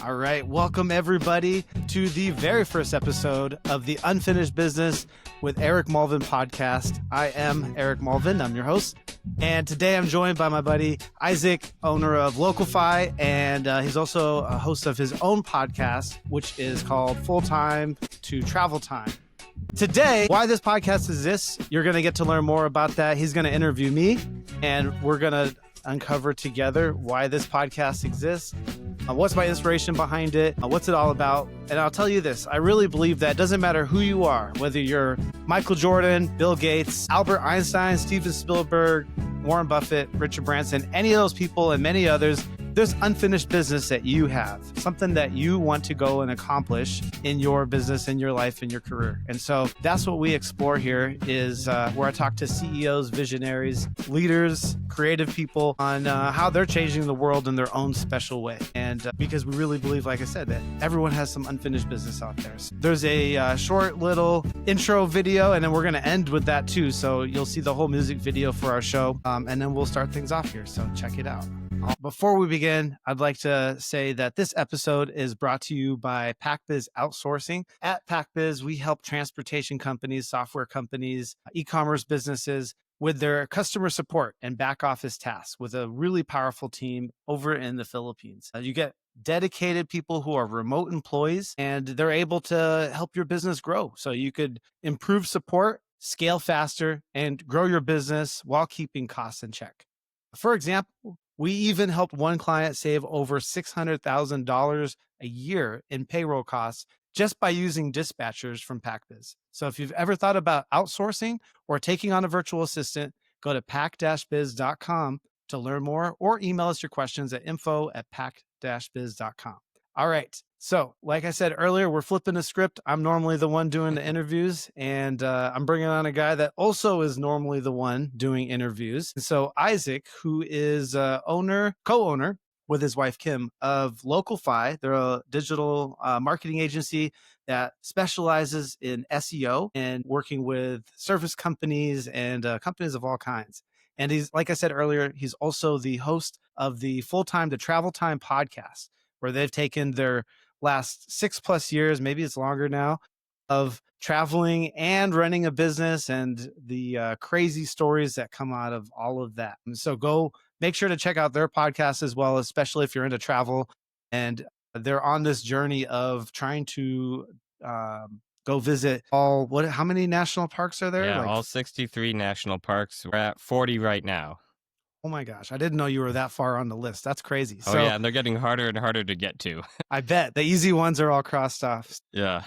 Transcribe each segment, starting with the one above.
All right, welcome everybody to the very first episode of the Unfinished Business with Eric Mulvin podcast. I am Eric Mulvin, I'm your host, and today I'm joined by my buddy Isaac, owner of LocalFi, and he's also a host of his own podcast, which is called Full Time to Travel Time. Today, why this podcast exists, you're going to get to learn more about that. He's going to interview me, and we're going to uncover together why this podcast exists. What's my inspiration behind it? What's it all about? And I'll tell you this, I really believe that it doesn't matter who you are, whether you're Michael Jordan, Bill Gates, Albert Einstein, Steven Spielberg, Warren Buffett, Richard Branson, any of those people and many others, there's unfinished business that you have, something that you want to go and accomplish in your business, in your life, in your career. And so that's what we explore here is where I talk to CEOs, visionaries, leaders, creative people on how they're changing the world in their own special way. And because we really believe, like I said, that everyone has some unfinished business out there. So there's a short little intro video, and then we're going to end with that too. So you'll see the whole music video for our show, and then we'll start things off here. So check it out. Before we begin, I'd like to say that this episode is brought to you by Pac Biz Outsourcing. At Pac Biz, we help transportation companies, software companies, e-commerce businesses with their customer support and back office tasks with a really powerful team over in the Philippines. You get dedicated people who are remote employees, and they're able to help your business grow. So you could improve support, scale faster, and grow your business while keeping costs in check. For example, we even helped one client save over $600,000 a year in payroll costs just by using dispatchers from Pac Biz. So if you've ever thought about outsourcing or taking on a virtual assistant, go to pac-biz.com to learn more or email us your questions at info@pac-biz.com. All right. So like I said earlier, we're flipping the script. I'm normally the one doing the interviews, and I'm bringing on a guy that also is normally the one doing interviews. And so Isaac, who is co-owner with his wife, Kim, of LocalFi. They're a digital marketing agency that specializes in SEO and working with service companies and companies of all kinds. And he's, like I said earlier, he's also the host of the Full Time to Travel Time podcast, where they've taken their last 6+ years, maybe it's longer now, of traveling and running a business and the crazy stories that come out of all of that. And so go make sure to check out their podcast as well, especially if you're into travel. And they're on this journey of trying to go visit how many national parks are there? Yeah, all 63 national parks. We're at 40 right now. Oh my gosh, I didn't know you were that far on the list. That's crazy. Oh, yeah, and they're getting harder and harder to get to. I bet. The easy ones are all crossed off. Yeah.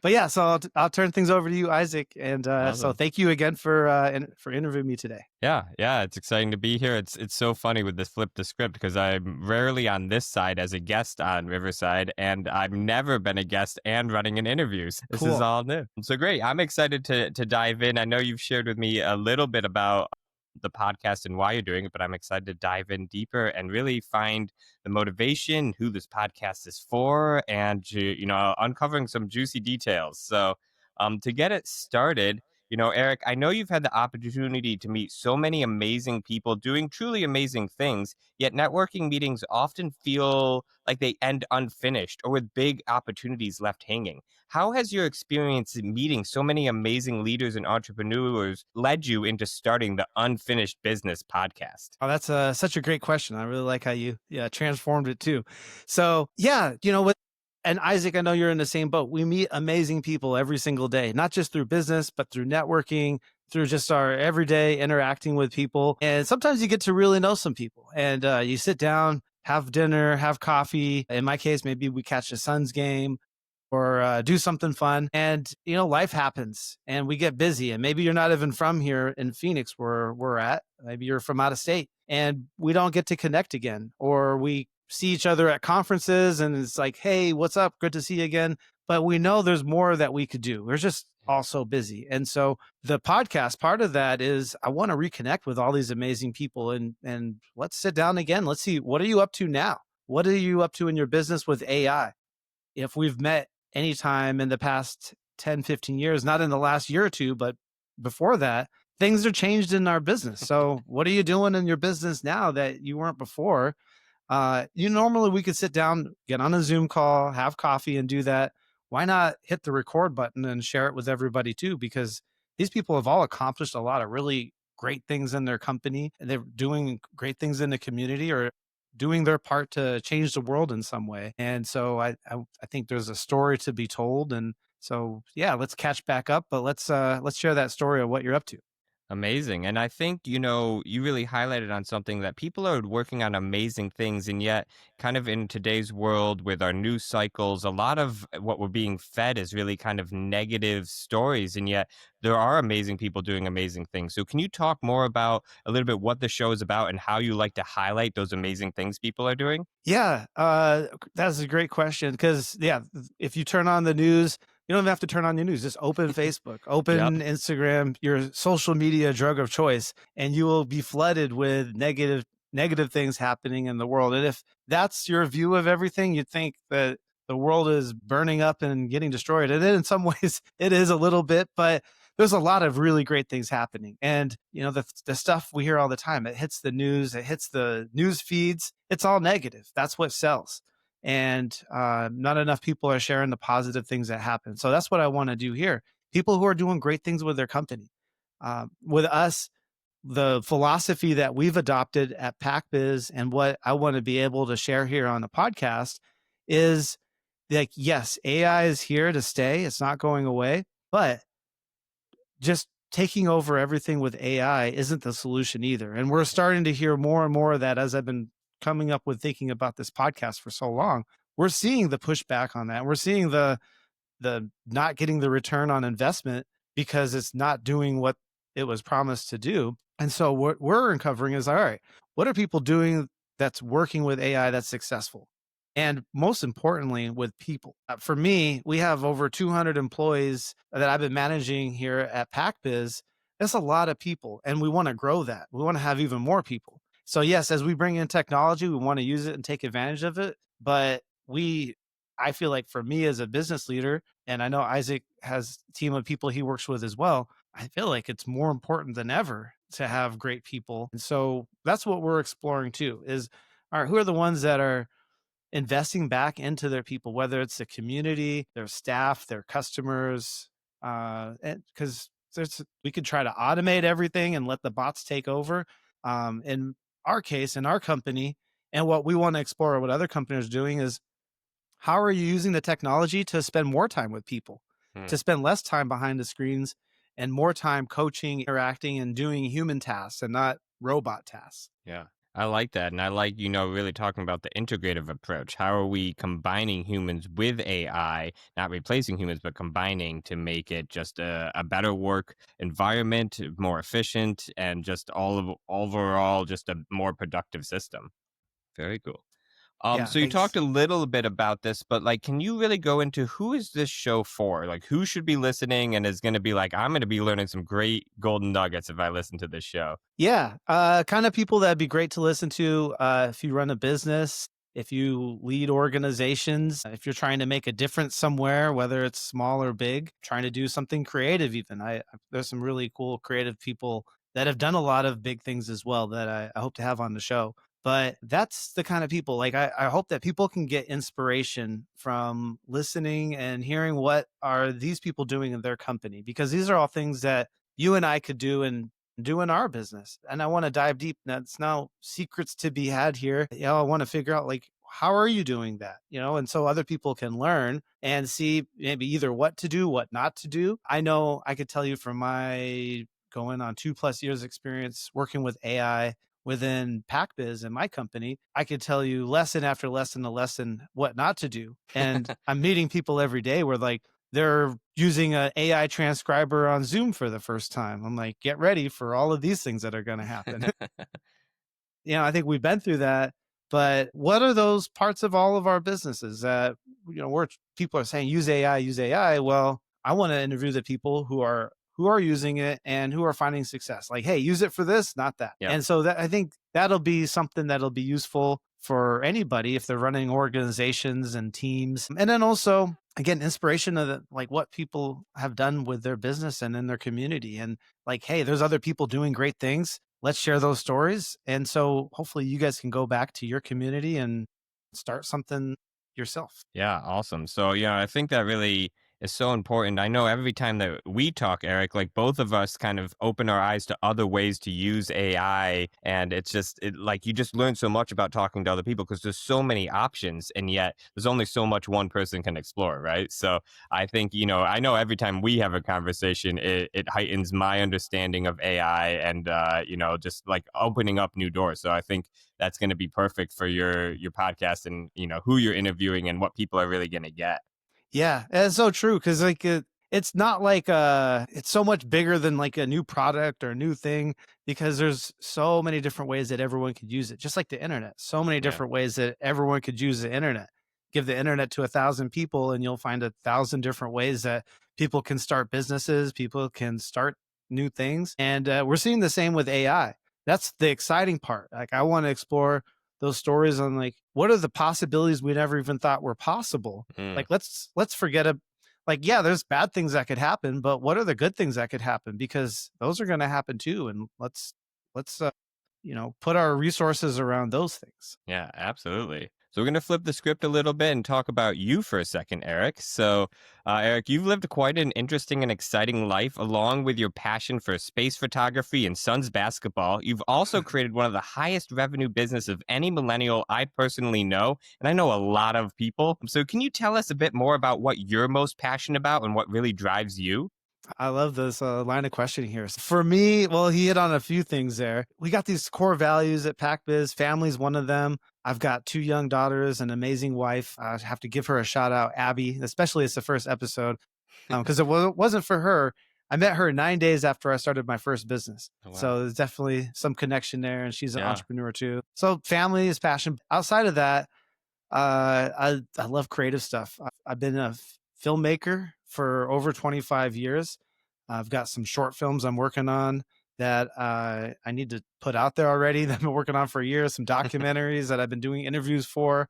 But yeah, so I'll turn things over to you, Isaac. And Awesome. So thank you again for interviewing me today. Yeah, it's exciting to be here. It's so funny with this flip the script because I'm rarely on this side as a guest on Riverside, and I've never been a guest and running an interviews. This Cool. is all new. So great. I'm excited to dive in. I know you've shared with me a little bit about the podcast and why you're doing it, but I'm excited to dive in deeper and really find the motivation, who this podcast is for, and uncovering some juicy details. So to get it started, Eric, I know you've had the opportunity to meet so many amazing people doing truly amazing things, yet networking meetings often feel like they end unfinished or with big opportunities left hanging. How has your experience in meeting so many amazing leaders and entrepreneurs led you into starting the Unfinished Business podcast? Oh, that's such a great question. I really like how you transformed it too. So yeah, and Isaac, I know you're in the same boat. We meet amazing people every single day, not just through business, but through networking, through just our everyday interacting with people. And sometimes you get to really know some people, and you sit down, have dinner, have coffee. In my case, maybe we catch a Suns game or do something fun. And, life happens and we get busy. And maybe you're not even from here in Phoenix where we're at. Maybe you're from out of state and we don't get to connect again, or we see each other at conferences and it's like, hey, what's up? Good to see you again. But we know there's more that we could do. We're just all so busy. And so the podcast, part of that is I want to reconnect with all these amazing people and let's sit down again. Let's see, what are you up to now? What are you up to in your business with AI? If we've met anytime in the past 10, 15 years, not in the last year or two, but before that, things are changed in our business. So what are you doing in your business now that you weren't before? Normally we could sit down, get on a Zoom call, have coffee, and do that. Why not hit the record button and share it with everybody too? Because these people have all accomplished a lot of really great things in their company, and they're doing great things in the community or doing their part to change the world in some way. And so I think there's a story to be told. And so yeah, let's catch back up, but let's share that story of what you're up to. Amazing. And I think, you really highlighted on something that people are working on amazing things. And yet, kind of in today's world with our news cycles, a lot of what we're being fed is really kind of negative stories. And yet, there are amazing people doing amazing things. So, can you talk more about a little bit what the show is about and how you like to highlight those amazing things people are doing? Yeah, that's a great question because yeah, if you turn on the news, you don't even have to turn on your news. Just open Facebook, Yep. open Instagram, your social media drug of choice, and you will be flooded with negative things happening in the world. And if that's your view of everything, you'd think that the world is burning up and getting destroyed. And in some ways, it is a little bit, but there's a lot of really great things happening. And the stuff we hear all the time, it hits the news, it hits the news feeds, it's all negative. That's what sells. And not enough people are sharing the positive things that happen. So that's what I want to do here. People who are doing great things with their company. With us, the philosophy that we've adopted at Pac Biz and what I want to be able to share here on the podcast is like, yes, AI is here to stay. It's not going away, but just taking over everything with AI isn't the solution either. And we're starting to hear more and more of that as I've been coming up with thinking about this podcast for so long. We're seeing the pushback on that. We're seeing the not getting the return on investment because it's not doing what it was promised to do. And so what we're uncovering is all right, what are people doing that's working with AI that's successful? And most importantly, with people. For me, we have over 200 employees that I've been managing here at PacBiz. That's a lot of people, and we want to grow that. We want to have even more people. So yes, as we bring in technology, we want to use it and take advantage of it. But I feel like for me as a business leader, and I know Isaac has a team of people he works with as well, I feel like it's more important than ever to have great people. And so that's what we're exploring too is, all right, who are the ones that are investing back into their people, whether it's the community, their staff, their customers, and because we could try to automate everything and let the bots take over. In our case, in our company, and what we want to explore, what other companies are doing is how are you using the technology to spend more time with people, Hmm. to spend less time behind the screens and more time coaching, interacting, and doing human tasks and not robot tasks. Yeah. I like that. And I like, really talking about the integrative approach. How are we combining humans with AI, not replacing humans, but combining to make it just a better work environment, more efficient, and just overall just a more productive system. Very cool. Yeah, So you talked thanks. a little bit about this, but like, can you really go into who is this show for? Like, who should be listening and is going to be like, I'm going to be learning some great golden nuggets if I listen to this show? Yeah, kind of people that'd be great to listen to if you run a business, if you lead organizations, if you're trying to make a difference somewhere, whether it's small or big, trying to do something creative. Even there's some really cool creative people that have done a lot of big things as well that I hope to have on the show. But that's the kind of people like I hope that people can get inspiration from listening and hearing what are these people doing in their company because these are all things that you and I could do and doing our business. And I want to dive deep. That's no secrets to be had here. I want to figure out like how are you doing that? And so other people can learn and see maybe either what to do, what not to do. I know I could tell you from my going on 2+ years experience working with AI within PacBiz and my company, I could tell you lesson after lesson to lesson what not to do. And I'm meeting people every day where like they're using an AI transcriber on Zoom for the first time. I'm like, get ready for all of these things that are going to happen. I think we've been through that. But what are those parts of all of our businesses that where people are saying use AI, use AI? Well, I want to interview the people who are using it and who are finding success. Like, hey, use it for this, not that. Yep. And so that I think that'll be something that'll be useful for anybody if they're running organizations and teams. And then also again, inspiration of like what people have done with their business and in their community. And like, hey, there's other people doing great things. let's share those stories. And so hopefully you guys can go back to your community and start something yourself. Yeah, awesome. So, yeah, I think that really is so important. I know every time that we talk, Eric, like both of us kind of open our eyes to other ways to use AI. And it's just like you just learn so much about talking to other people because there's so many options. And yet there's only so much one person can explore. Right. So I think, I know every time we have a conversation, it heightens my understanding of AI and, just like opening up new doors. So I think that's going to be perfect for your podcast and who you're interviewing and what people are really going to get. Yeah, it's so true because it's not like it's so much bigger than like a new product or a new thing because there's so many different ways that everyone could use it. Just like the internet, so many Yeah. different ways that everyone could use the internet. Give the internet to 1,000 people, and you'll find 1,000 different ways that people can start businesses, people can start new things, and we're seeing the same with AI. That's the exciting part. Like I want to explore those stories on like what are the possibilities we never even thought were possible. Mm. Like let's forget a like yeah, there's bad things that could happen, but what are the good things that could happen? Because those are going to happen too, and let's put our resources around those things. Yeah, absolutely. So we're going to flip the script a little bit and talk about you for a second, Eric. So, Eric, you've lived quite an interesting and exciting life along with your passion for space photography and Suns basketball. You've also created one of the highest revenue business of any millennial I personally know, and I know a lot of people. So can you tell us a bit more about what you're most passionate about and what really drives you? I love this line of questioning here. For me, well, he hit on a few things there. We got these core values at Pac Biz. Family's one of them. I've got 2 young daughters, an amazing wife. I have to give her a shout out, Abby, especially it's the first episode because it wasn't for her. I met her 9 days after I started my first business. Oh, wow. So there's definitely some connection there. And she's an Yeah. entrepreneur too. So family is passion. Outside of that, I love creative stuff. I've been a filmmaker for over 25 years. I've got some short films I'm working on that I need to put out there already that I've been working on for years, some documentaries that I've been doing interviews for,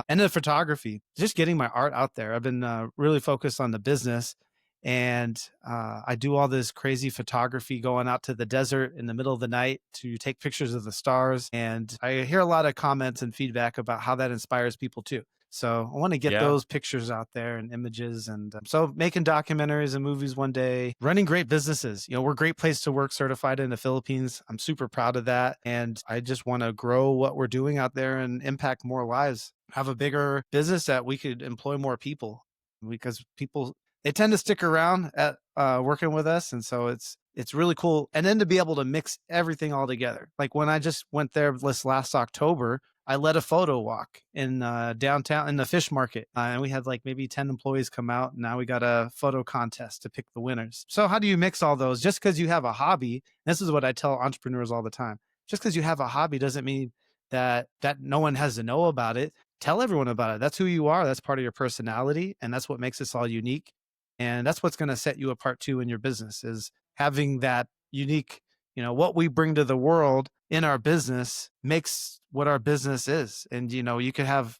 and the photography, just getting my art out there. I've been really focused on the business and I do all this crazy photography going out to the desert in the middle of the night to take pictures of the stars. And I hear a lot of comments and feedback about how that inspires people too. So I want to get Yeah. those pictures out there and images. And so making documentaries and movies one day, running great businesses. We're a great place to work certified in the Philippines. I'm super proud of that. And I just want to grow what we're doing out there and impact more lives, have a bigger business that we could employ more people because people, they tend to stick around at working with us. And so it's really cool. And then to be able to mix everything all together. Like when I just went there this last October, I led a photo walk in downtown in the fish market. And we had like maybe 10 employees come out. And now we got a photo contest to pick the winners. So how do you mix all those? Just because you have a hobby, this is what I tell entrepreneurs all the time. Just because you have a hobby doesn't mean that no one has to know about it. Tell everyone about it. That's who you are. That's part of your personality. And that's what makes us all unique. And that's what's going to set you apart too in your business is having that unique, what we bring to the world in our business makes what our business is. And, you could have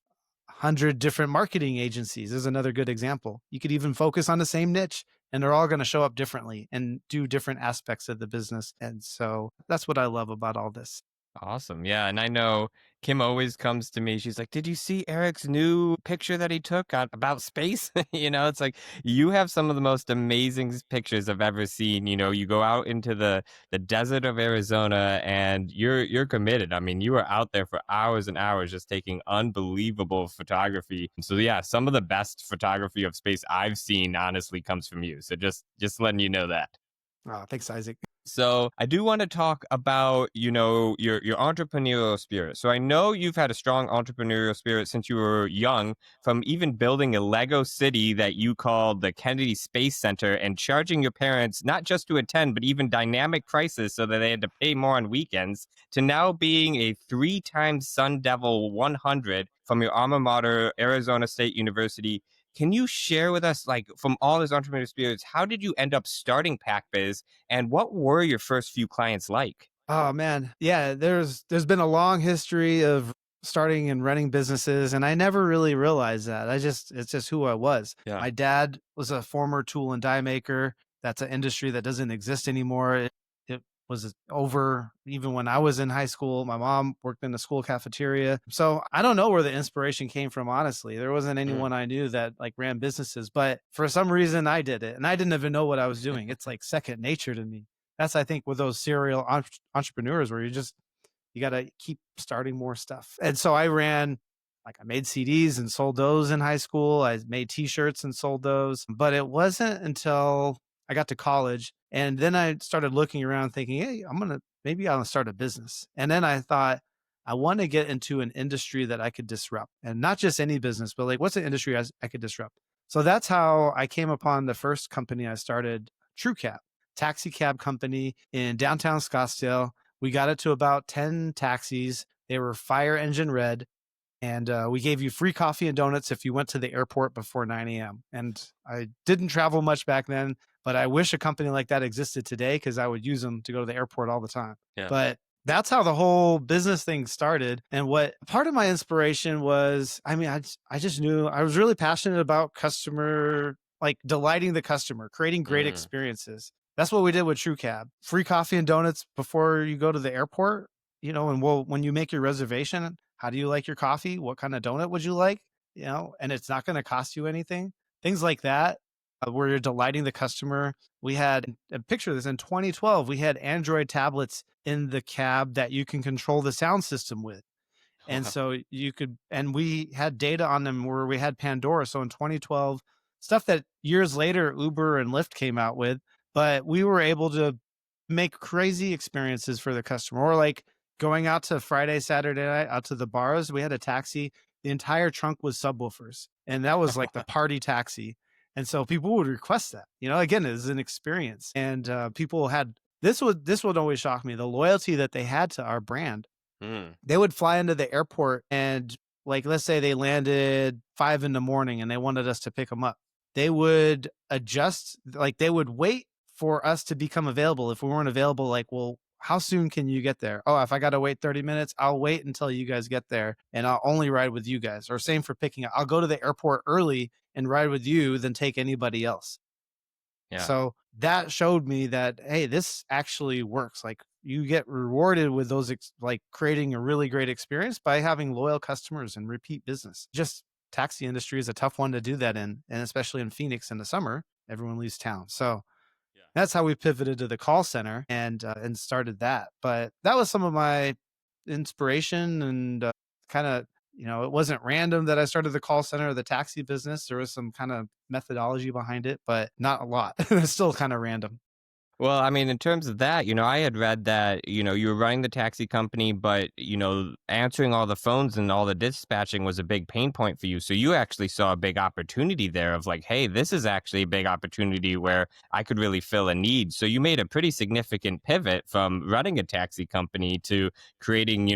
100 different marketing agencies is another good example. You could even focus on the same niche and they're all going to show up differently and do different aspects of the business. And so that's what I love about all this. Awesome. Yeah. And I know Kim always comes to me. She's like, did you see Eric's new picture that he took about space? It's like you have some of the most amazing pictures I've ever seen. You go out into the desert of Arizona and you're committed. I mean, you are out there for hours and hours just taking unbelievable photography. So yeah, some of the best photography of space I've seen honestly comes from you. So just letting you know that. Oh, thanks, Isaac. So I do want to talk about, your entrepreneurial spirit. So I know you've had a strong entrepreneurial spirit since you were young, from even building a Lego city that you called the Kennedy Space Center and charging your parents not just to attend, but even dynamic prices so that they had to pay more on weekends, to now being a 3-time Sun Devil 100 from your alma mater, Arizona State University. Can you share with us, like, from all those entrepreneurial spirits, how did you end up starting Pac Biz, and what were your first few clients like? Oh man. Yeah, there's been a long history of starting and running businesses and I never really realized that. It's just who I was. Yeah. My dad was a former tool and die maker. That's an industry that doesn't exist anymore. It was over even when I was in high school. My mom worked in the school cafeteria. So I don't know where the inspiration came from, honestly. There wasn't Mm. anyone I knew that like ran businesses, but for some reason I did it and I didn't even know what I was doing. It's like second nature to me. That's, I think, with those serial entrepreneurs where you got to keep starting more stuff. And so I made CDs and sold those in high school. I made t-shirts and sold those. But it wasn't until I got to college and then I started looking around thinking, hey, maybe I'll start a business. And then I thought, I want to get into an industry that I could disrupt, and not just any business, but like what's an industry I could disrupt? So that's how I came upon the first company I started, TrueCab, taxi cab company in downtown Scottsdale. We got it to about 10 taxis. They were fire engine red. And we gave you free coffee and donuts if you went to the airport before 9 a.m. And I didn't travel much back then, but I wish a company like that existed today because I would use them to go to the airport all the time. Yeah. But that's how the whole business thing started. And what part of my inspiration was, I just knew I was really passionate about customer, like delighting the customer, creating great Mm. experiences. That's what we did with TrueCab. Free coffee and donuts before you go to the airport, and when you make your reservation, how do you like your coffee? What kind of donut would you like? And it's not going to cost you anything. Things like that, where you're delighting the customer. We had a picture of this in 2012. We had Android tablets in the cab that you can control the sound system with. And Wow. so and we had data on them where we had Pandora. So in 2012, stuff that years later Uber and Lyft came out with, but we were able to make crazy experiences for the customer. Or like going out to Friday, Saturday night, out to the bars, we had a taxi. The entire trunk was subwoofers. And that was like the party taxi. And so people would request that, again, it was an experience. And people had, this would always shock me, the loyalty that they had to our brand. Mm. They would fly into the airport and, like, let's say they landed 5 in the morning and they wanted us to pick them up. They would adjust, like they would wait for us to become available. If we weren't available, like, well, how soon can you get there? Oh, if I got to wait 30 minutes, I'll wait until you guys get there and I'll only ride with you guys. Or same for picking up. I'll go to the airport early and ride with you than take anybody else. Yeah. So that showed me that, hey, this actually works. Like you get rewarded with those, like creating a really great experience by having loyal customers and repeat business. Just taxi industry is a tough one to do that in, and especially in Phoenix in the summer, everyone leaves town. So Yeah. that's how we pivoted to the call center and started that. But that was some of my inspiration and kind of, it wasn't random that I started the call center or the taxi business. There was some kind of methodology behind it, but not a lot. It's still kind of random. Well, I mean, in terms of that, I had read that, you were running the taxi company, but, answering all the phones and all the dispatching was a big pain point for you. So you actually saw a big opportunity there of like, hey, this is actually a big opportunity where I could really fill a need. So you made a pretty significant pivot from running a taxi company to creating,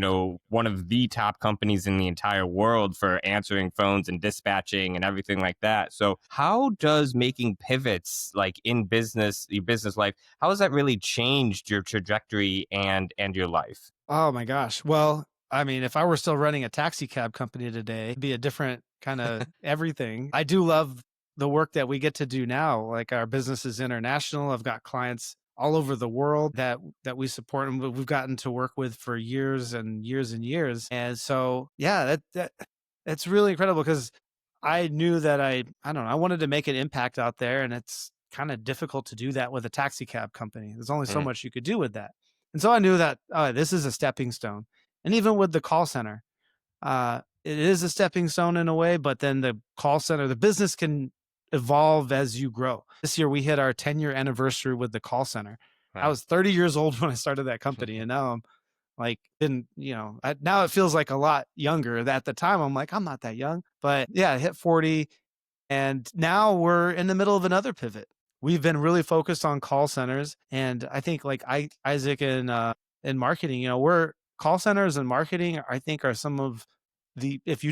one of the top companies in the entire world for answering phones and dispatching and everything like that. So how does making pivots like in business, your business life, how has that really changed your trajectory and your life? Oh my gosh. Well, I mean, if I were still running a taxi cab company today, it'd be a different kind of everything. I do love the work that we get to do now. Like our business is international. I've got clients all over the world that we support and we've gotten to work with for years and years and years. And so, yeah, that's really incredible because I knew that I don't know, I wanted to make an impact out there, and it's kind of difficult to do that with a taxi cab company. There's only so Mm. much you could do with that. And so I knew that this is a stepping stone. And even with the call center, it is a stepping stone in a way, but then the call center, the business can evolve as you grow. This year we hit our 10-year anniversary with the call center. I Wow. was 30 years old when I started that company, and now I'm like, didn't, now it feels like a lot younger. At the time, I'm like, I'm not that young, but yeah, I hit 40 and now we're in the middle of another pivot. We've been really focused on call centers. And I think like Isaac in marketing, we're call centers and marketing, I think are some of if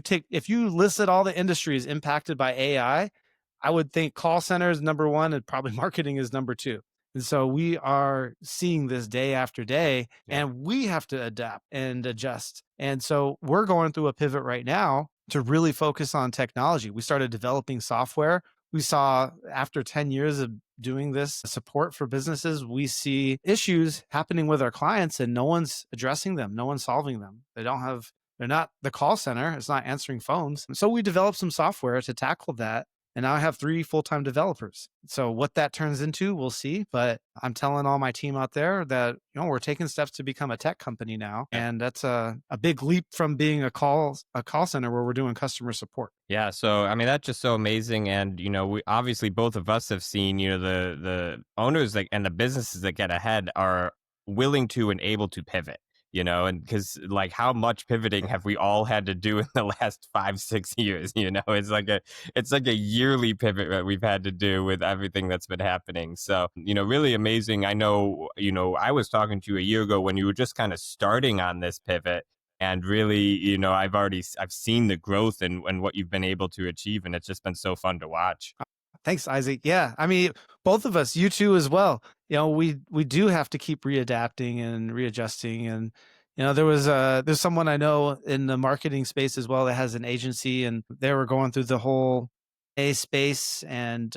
you listed all the industries impacted by I would think call center is number one and probably marketing is number two. And so we are seeing this day after day Yeah. and we have to adapt and adjust. And so we're going through a pivot right now to really focus on technology. We started developing software we saw after 10 years of doing this support for businesses, we see issues happening with our clients and no one's addressing them. No one's solving them. They're not the call center. It's not answering phones. So we developed some software to tackle that. And now I have 3 full-time developers. So what that turns into, we'll see. But I'm telling all my team out there that, we're taking steps to become a tech company now. Yeah. And that's a big leap from being a call center where we're doing customer support. Yeah, so I mean that's just so amazing, and we obviously both of us have seen the owners and the businesses that get ahead are willing to and able to pivot, and because like how much pivoting have we all had to do in the last 5-6 years? It's like a yearly pivot that we've had to do with everything that's been happening. So really amazing. I know I was talking to you a year ago when you were just kind of starting on this pivot. And really, I've seen the growth and what you've been able to achieve, and it's just been so fun to watch. Thanks, Isaac. Yeah, I mean, both of us, you too as well. We do have to keep readapting and readjusting. And there's someone I know in the marketing space as well that has an agency, and they were going through the whole A space and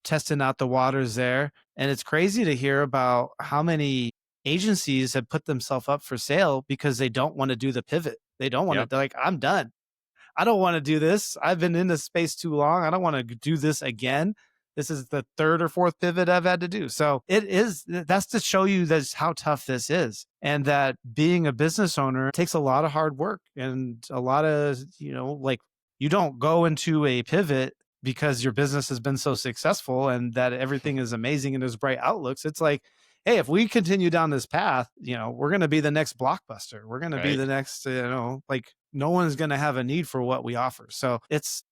testing out the waters there. And it's crazy to hear about how many agencies have put themselves up for sale because they don't want to do the pivot. They don't want to, Yep. they're like, I'm done. I don't want to do this. I've been in this space too long. I don't want to do this again. This is the 3rd or 4th pivot I've had to do. So that's to show you that's how tough this is. And that being a business owner takes a lot of hard work and a lot of, you don't go into a pivot because your business has been so successful and that everything is amazing and there's bright outlooks. It's like, hey, if we continue down this path, we're going to be the next Blockbuster. We're going to be Right. the next, no one's going to have a need for what we offer. So it's,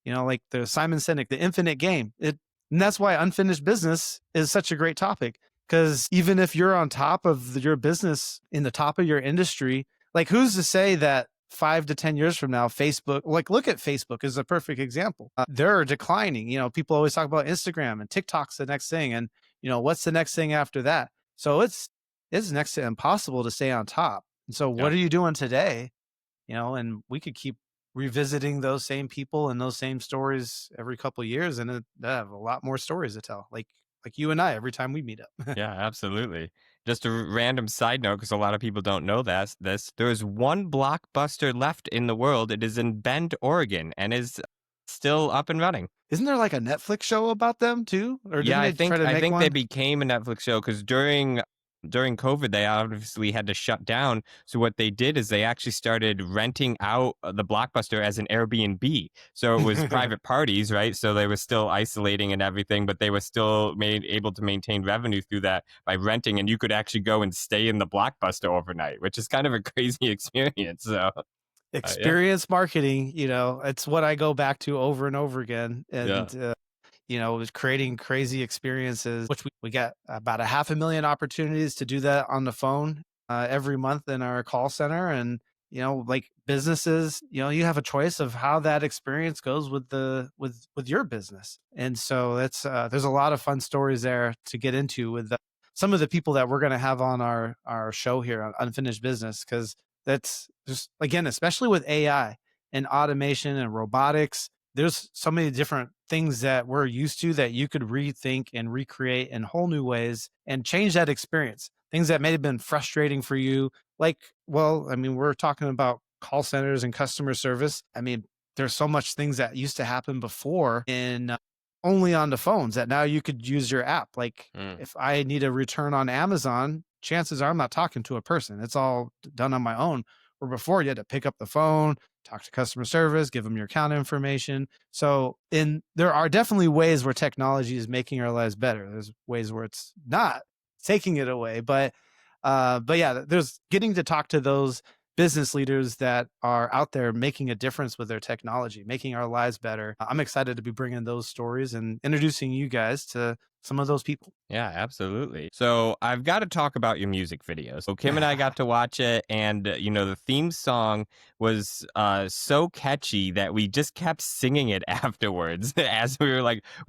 like the Simon Sinek, the infinite game. And that's why unfinished business is such a great topic. Because even if you're on top of your business, in the top of your industry, like who's to say that 5 to 10 years from now, Facebook, like look at Facebook is a perfect example. They're declining. People always talk about Instagram and TikTok's the next thing. And, what's the next thing after that? So it's next to impossible to stay on top. And so what Yep. are you doing today? And we could keep revisiting those same people and those same stories every couple of years, and they have a lot more stories to tell. Like you and I, every time we meet up. Yeah, absolutely. Just a random side note, because a lot of people don't know this. There is one Blockbuster left in the world. It is in Bend, Oregon, and is still up and running. Isn't there like a Netflix show about them too? Or Yeah, didn't they try to I make think they one? became a Netflix show because during COVID, they obviously had to shut down. So what they did is they actually started renting out the Blockbuster as an Airbnb. So it was private parties, right? So they were still isolating and everything, but they were still able to maintain revenue through that by renting. And you could actually go and stay in the Blockbuster overnight, which is kind of a crazy experience. So yeah, Experience marketing, it's what I go back to over and over again. yeah, And was creating crazy experiences, which we got about 500,000 opportunities to do that on the phone every month in our call center. And, like businesses, you have a choice of how that experience goes with with your business. And so there's a lot of fun stories there to get into with some of the people that we're going to have on our show here on Unfinished Business. Cause that's just, again, especially with AI and automation and robotics, there's so many different things that we're used to that you could rethink and recreate in whole new ways and change that experience. Things that may have been frustrating for you. Like, well, I mean, we're talking about call centers and customer service. I mean, there's so much things that used to happen before in only on the phones that now you could use your app. Like mm, if I need a return on Amazon, chances are I'm not talking to a person. It's all done on my own. Where before you had to pick up the phone, talk to customer service, give them your account information. So there are definitely ways where technology is making our lives better. There's ways where it's not taking it away. But yeah, there's getting to talk to those business leaders that are out there making a difference with their technology, making our lives better. I'm excited to be bringing those stories and introducing you guys to some of those people. Yeah, absolutely. So I've got to talk about your music videos. So Kim and I got to watch it, and the theme song was so catchy that we just kept singing it afterwards. As we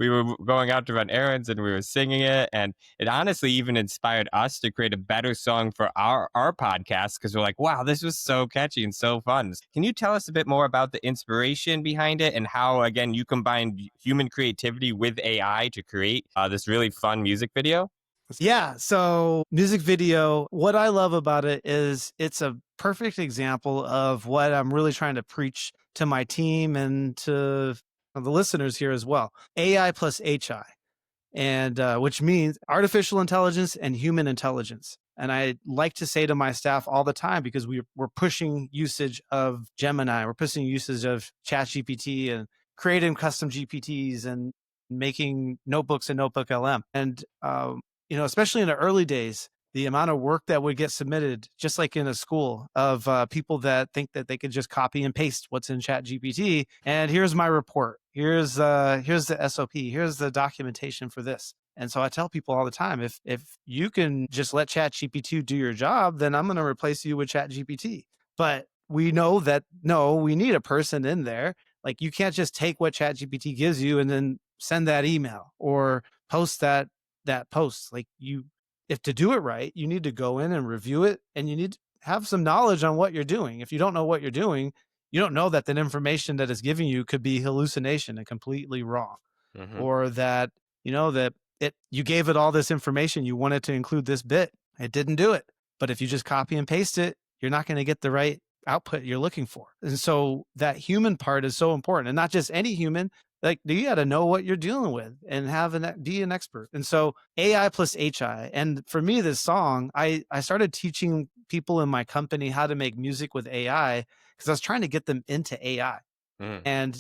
were going out to run errands, and we were singing it, and it honestly even inspired us to create a better song for our podcast because we're like, wow, this was so catchy and so fun. Can you tell us a bit more about the inspiration behind it and how, again, you combined human creativity with AI to create this really fun music video? Yeah. So, music video, what I love about it is it's a perfect example of what I'm really trying to preach to my team and to the listeners here as well. AI plus HI, and which means artificial intelligence and human intelligence. And I like to say to my staff all the time, because we're pushing usage of Gemini, we're pushing usage of ChatGPT and creating custom GPTs and making notebooks and Notebook LM. And especially in the early days, the amount of work that would get submitted, just like in a school, of people that think that they could just copy and paste what's in Chat GPT. And here's my report. Here's the SOP. Here's the documentation for this. And so I tell people all the time, if you can just let Chat GPT do your job, then I'm going to replace you with Chat GPT. But we know that, no, we need a person in there. Like, you can't just take what Chat GPT gives you and then send that email or post that post. Like, if to do it right, you need to go in and review it, and you need to have some knowledge on what you're doing. If you don't know what you're doing, you don't know that the information that it's giving you could be hallucination and completely wrong, or that you gave it all this information, you wanted to include this bit, it didn't do it. But if you just copy and paste it, you're not going to get the right output you're looking for. And so that human part is so important, and not just any human. Like, you got to know what you're dealing with and be an expert. And so AI plus HI. And for me, this song, I started teaching people in my company how to make music with AI because I was trying to get them into AI. And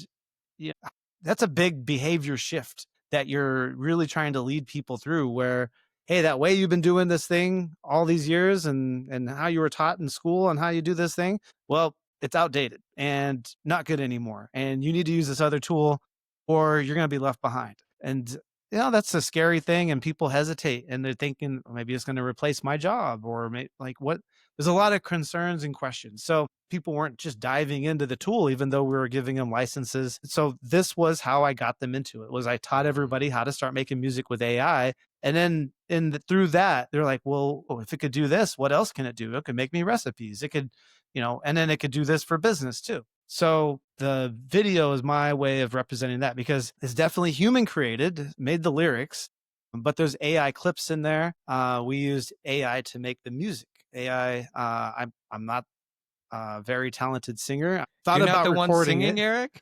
that's a big behavior shift that you're really trying to lead people through, where, hey, that way you've been doing this thing all these years and how you were taught in school and how you do this thing, well, it's outdated and not good anymore. And you need to use this other tool or you're going to be left behind. And that's a scary thing. And people hesitate and they're thinking, "Oh, maybe it's going to replace my job," or what? There's a lot of concerns and questions. So people weren't just diving into the tool, even though we were giving them licenses. So this was how I got them into it. Was I taught everybody how to start making music with AI. And then through that, they're like, well, if it could do this, what else can it do? It could make me recipes. It could, and then it could do this for business too. So the video is my way of representing that, because it's definitely human created, made the lyrics, but there's AI clips in there. We used AI to make the music. AI, I'm not a very talented singer. You're not the one singing, Eric?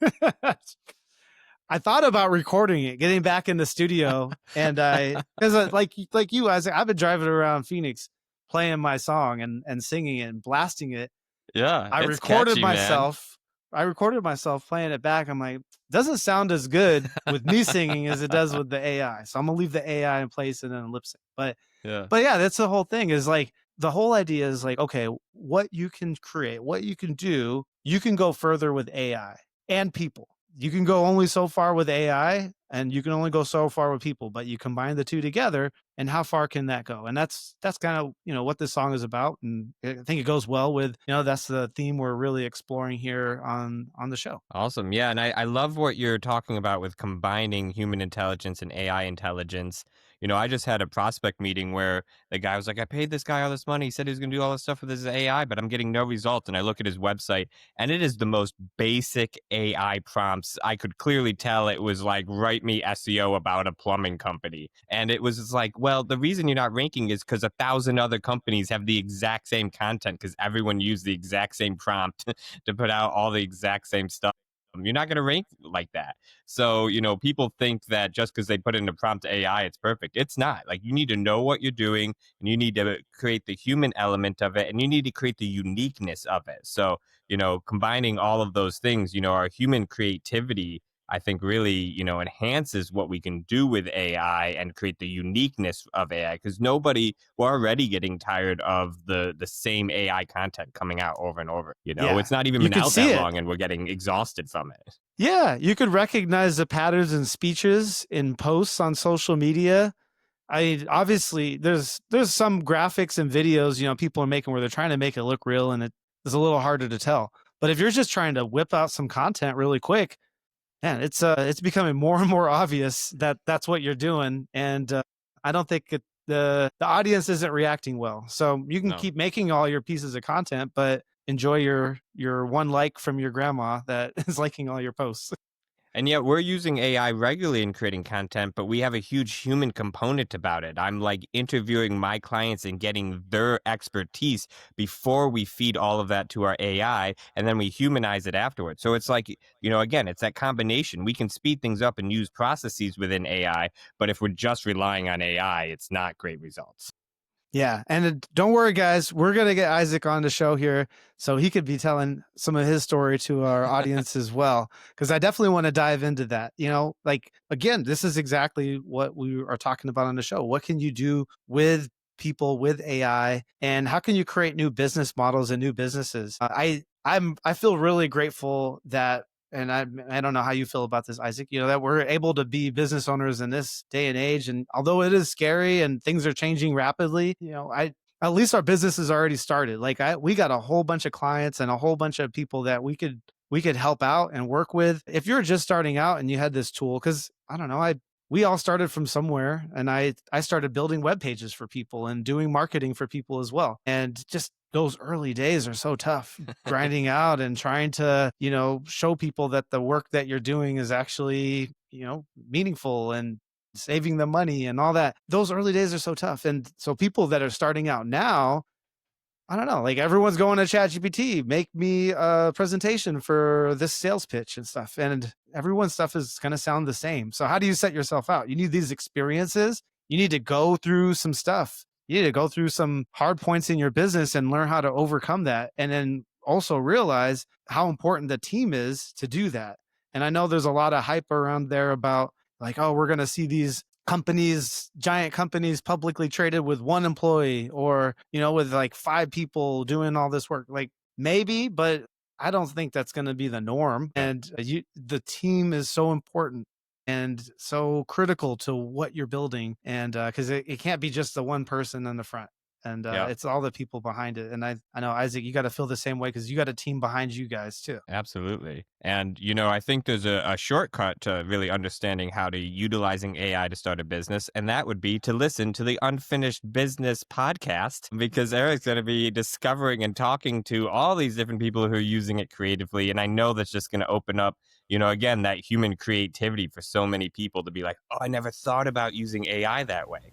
I thought about recording it, getting back in the studio, and because like you, Isaac, I've been driving around Phoenix playing my song and singing it and blasting it. Yeah, I recorded myself. I recorded myself playing it back. I'm like, doesn't sound as good with me singing as it does with the AI. So I'm gonna leave the AI in place and then lip sync. But yeah, that's the whole thing. Is like, the whole idea is like, okay, what you can create, what you can do, you can go further with AI and people. You can go only so far with AI and you can only go so far with people, but you combine the two together, and how far can that go? And that's kind of, what this song is about. And I think it goes well with, that's the theme we're really exploring here on the show. Awesome. Yeah. And I love what you're talking about with combining human intelligence and AI intelligence. I just had a prospect meeting where the guy was like, I paid this guy all this money. He said he was going to do all this stuff with his AI, but I'm getting no results. And I look at his website, and it is the most basic AI prompts. I could clearly tell it was like, write me SEO about a plumbing company. And it was just like, well, the reason you're not ranking is because 1,000 other companies have the exact same content, because everyone used the exact same prompt to put out all the exact same stuff. You're not going to rank like that. So, people think that just because they put in a prompt to AI, it's perfect. It's not. Like, you need to know what you're doing, and you need to create the human element of it, and you need to create the uniqueness of it. So, combining all of those things, our human creativity, I think, really, enhances what we can do with AI and create the uniqueness of AI, because we're already getting tired of the same AI content coming out over and over. It's not even been out that long and we're getting exhausted from it. Yeah, you could recognize the patterns in speeches in posts on social media. I obviously there's some graphics and videos, people are making where they're trying to make it look real and it is a little harder to tell. But if you're just trying to whip out some content really quick, man, it's becoming more and more obvious that that's what you're doing, and I don't think the audience isn't reacting well. So you can No. keep making all your pieces of content, but enjoy your one like from your grandma that is liking all your posts. And yet we're using AI regularly in creating content, but we have a huge human component about it. I'm like interviewing my clients and getting their expertise before we feed all of that to our AI, and then we humanize it afterwards. So it's like, again, it's that combination. We can speed things up and use processes within AI, but if we're just relying on AI, it's not great results. Yeah, and don't worry, guys. We're gonna get Isaac on the show here, so he could be telling some of his story to our audience as well. Because I definitely want to dive into that. Like again, this is exactly what we are talking about on the show. What can you do with people with AI, and how can you create new business models and new businesses? I feel really grateful that and I don't know how you feel about this, Isaac, that we're able to be business owners in this day and age. And although it is scary and things are changing rapidly, at least our business has already started. Like we got a whole bunch of clients and a whole bunch of people that we could help out and work with. If you're just starting out and you had this tool, because I don't know, we all started from somewhere, and I started building web pages for people and doing marketing for people as well. And just those early days are so tough, grinding out and trying to, show people that the work that you're doing is actually, meaningful and saving them money and all that. Those early days are so tough. And so people that are starting out now, I don't know, like everyone's going to ChatGPT, make me a presentation for this sales pitch and stuff. And everyone's stuff is going to sound the same. So how do you set yourself out? You need these experiences. You need to go through some stuff. You need to go through some hard points in your business and learn how to overcome that. And then also realize how important the team is to do that. And I know there's a lot of hype around there about like, oh, we're going to see these companies, giant companies publicly traded with one employee or, with like 5 people doing all this work. Like maybe, but I don't think that's going to be the norm. Yeah. And the team is so important and so critical to what you're building. And because it can't be just the one person in the front. And Yeah. it's all the people behind it. And I know, Isaac, you got to feel the same way because you got a team behind you guys too. Absolutely. And, I think there's a shortcut to really understanding how to utilizing AI to start a business. And that would be to listen to the Unfinished Business podcast, because Eric's going to be discovering and talking to all these different people who are using it creatively. And I know that's just going to open up, again, that human creativity for so many people to be like, oh, I never thought about using AI that way.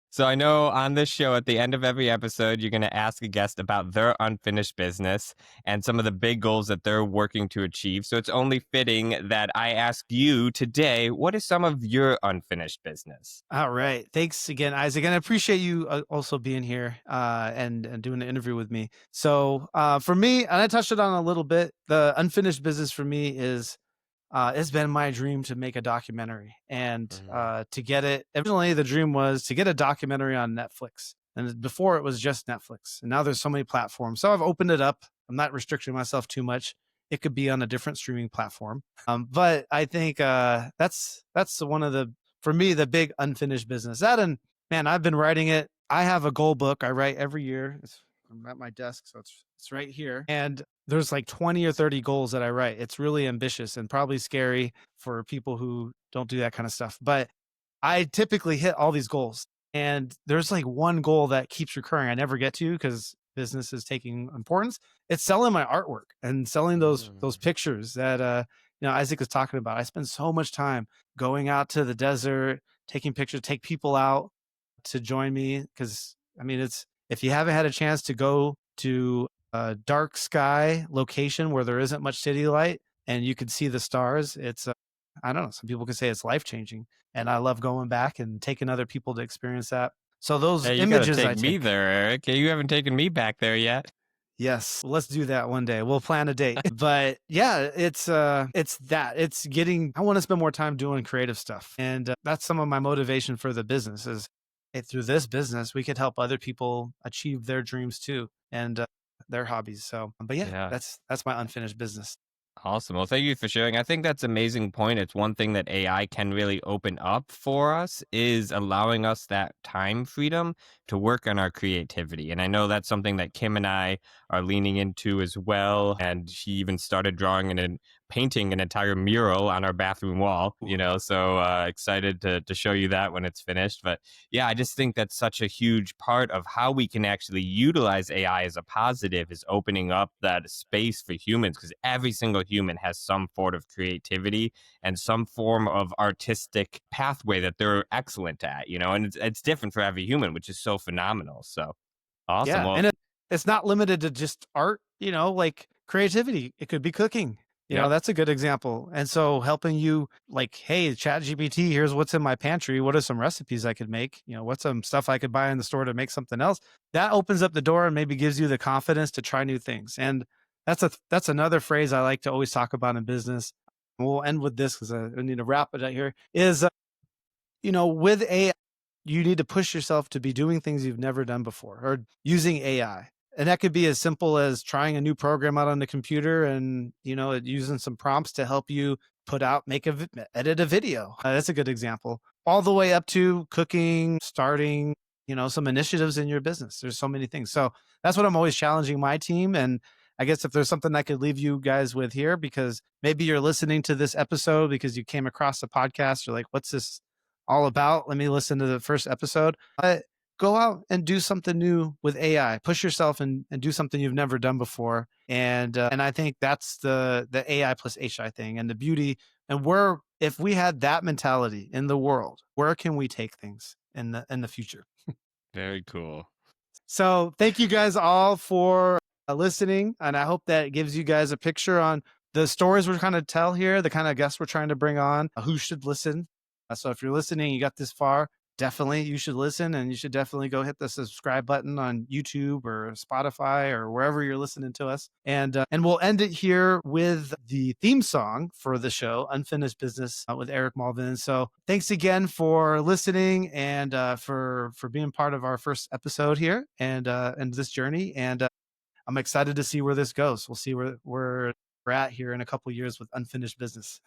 So I know on this show, at the end of every episode, you're going to ask a guest about their unfinished business and some of the big goals that they're working to achieve. So it's only fitting that I ask you today, what is some of your unfinished business? All right. Thanks again, Isaac. And I appreciate you also being here and doing the interview with me. So for me, and I touched it on a little bit, the unfinished business for me is it's been my dream to make a documentary and to get it. Originally, the dream was to get a documentary on Netflix. And before it was just Netflix. And now there's so many platforms. So I've opened it up. I'm not restricting myself too much. It could be on a different streaming platform. But I think that's one of for me, the big unfinished business. That and man, I've been writing it. I have a goal book I write every year. I'm at my desk, so it's right here. And there's like 20 or 30 goals that I write. It's really ambitious and probably scary for people who don't do that kind of stuff. But I typically hit all these goals. And there's like one goal that keeps recurring I never get to because business is taking importance. It's selling my artwork and selling those pictures that Isaac is talking about. I spend so much time going out to the desert, taking pictures, take people out to join me because I mean it's if you haven't had a chance to go to a dark sky location where there isn't much city light and you can see the stars, it's I don't know, some people could say it's life-changing, and I love going back and taking other people to experience that. So those Hey, you gotta images I take me take, there, Eric. You haven't taken me back there yet. yes, let's do that one day. We'll plan a date. But yeah, it's getting I want to spend more time doing creative stuff. And that's some of my motivation for the business is through this business we could help other people achieve their dreams too and their hobbies. So, but yeah, Yeah. that's my unfinished business. Awesome. Well, thank you for sharing. I think that's an amazing point. It's one thing that AI can really open up for us is allowing us that time freedom to work on our creativity. And I know that's something that Kim and I are leaning into as well. And she even started drawing and painting an entire mural on our bathroom wall, so excited to show you that when it's finished. But yeah, I just think that's such a huge part of how we can actually utilize AI as a positive is opening up that space for humans, because every single human has some form of creativity and some form of artistic pathway that they're excellent at, and it's different for every human, which is so phenomenal. So awesome. Yeah, Well, and it's not limited to just art, like creativity. It could be cooking. yep. That's a good example. And so helping you like, hey, ChatGPT, here's what's in my pantry. What are some recipes I could make? What's some stuff I could buy in the store to make something else? That opens up the door and maybe gives you the confidence to try new things. And that's another phrase I like to always talk about in business. We'll end with this because I need to wrap it out here is, with AI, you need to push yourself to be doing things you've never done before or using AI. And that could be as simple as trying a new program out on the computer and, using some prompts to help you edit a video. That's a good example. All the way up to cooking, starting, some initiatives in your business. There's so many things. So that's what I'm always challenging my team. And I guess if there's something I could leave you guys with here, because maybe you're listening to this episode because you came across the podcast, you're like, what's this all about? Let me listen to the first episode. Go out and do something new with AI. Push yourself and do something you've never done before. And I think that's the AI plus HI thing and the beauty. And if we had that mentality in the world, where can we take things in the future? Very cool. So thank you guys all for listening. And I hope that gives you guys a picture on the stories we're trying to tell here, the kind of guests we're trying to bring on, who should listen. So if you're listening, you got this far, definitely you should listen, and you should definitely go hit the subscribe button on YouTube or Spotify or wherever you're listening to us. And we'll end it here with the theme song for the show, Unfinished Business with Eric Mulvin. So thanks again for listening and for being part of our first episode here and this journey. And I'm excited to see where this goes. We'll see where we're at here in a couple of years with Unfinished Business.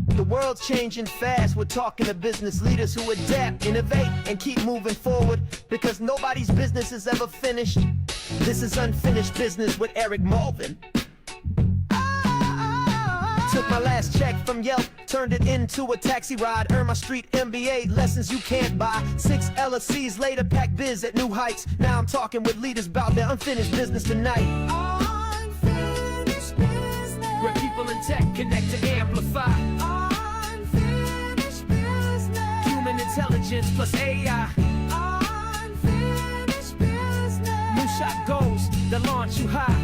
The world's changing fast. We're talking to business leaders who adapt, innovate, and keep moving forward, because nobody's business is ever finished. This is Unfinished Business with Eric Mulvin. Took my last check from Yelp, turned it into a taxi ride, earned my street MBA, lessons you can't buy. 6 LLCs later, Pac Biz at new heights. Now I'm talking with leaders about their unfinished business tonight. Unfinished business. Where people in tech connect to amplify. Unfinished business. Human intelligence plus AI. Unfinished business. Moonshot goals that launch you high.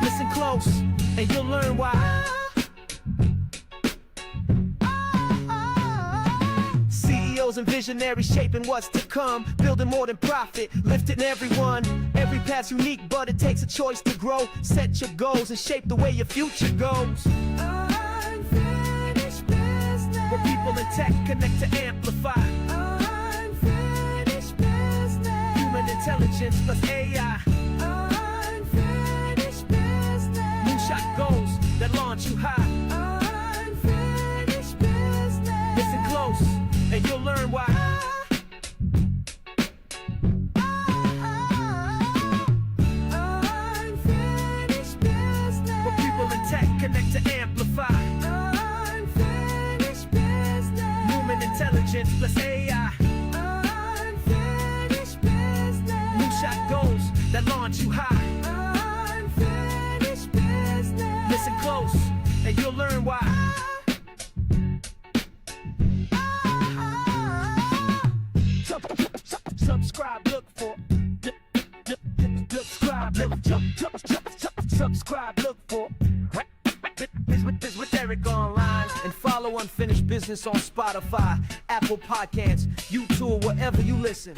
Listen close, and you'll learn why. CEOs and visionaries shaping what's to come, building more than profit, lifting everyone. Every path's unique, but it takes a choice to grow. Set your goals and shape the way your future goes. Unfinished business. Where people in tech connect to amplify. Unfinished business. Human intelligence plus AI. Moonshot goals that launch you high. Unfinished business. Listen close, and you'll learn why. Unfinished business. Where people in tech connect to amplify. Unfinished business. Human intelligence plus AI. Unfinished business. Moonshot goals that launch you high. Listen close, and you'll learn why. Subscribe, look for. Subscribe, look for. Biz with Eric online, and follow Unfinished Business on Spotify, Apple Podcasts, YouTube, wherever you listen.